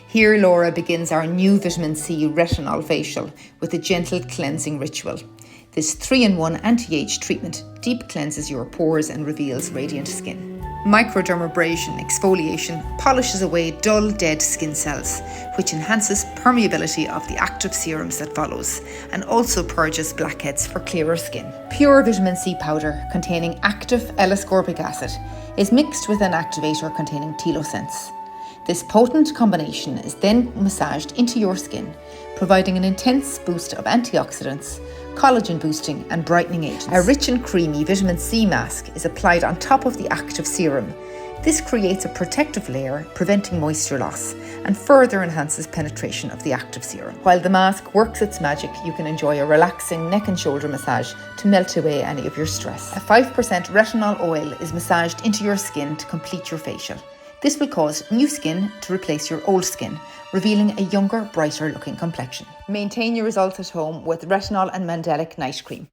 Here Laura begins our new vitamin C retinol facial with a gentle cleansing ritual. This 3-in-1 anti-age treatment deep cleanses your pores and reveals radiant skin. Microdermabrasion exfoliation polishes away dull, dead skin cells, which enhances permeability of the active serums that follows, and also purges blackheads for clearer skin. Pure vitamin C powder containing active L-ascorbic acid is mixed with an activator containing telosens. This potent combination is then massaged into your skin, providing an intense boost of antioxidants, collagen boosting and brightening agents. A rich and creamy vitamin C mask is applied on top of the active serum. This creates a protective layer, preventing moisture loss, and further enhances penetration of the active serum. While the mask works its magic, you can enjoy a relaxing neck and shoulder massage to melt away any of your stress. A 5% retinol oil is massaged into your skin to complete your facial. This will cause new skin to replace your old skin, revealing a younger, brighter looking complexion. Maintain your results at home with Retinol and Mandelic Night Cream.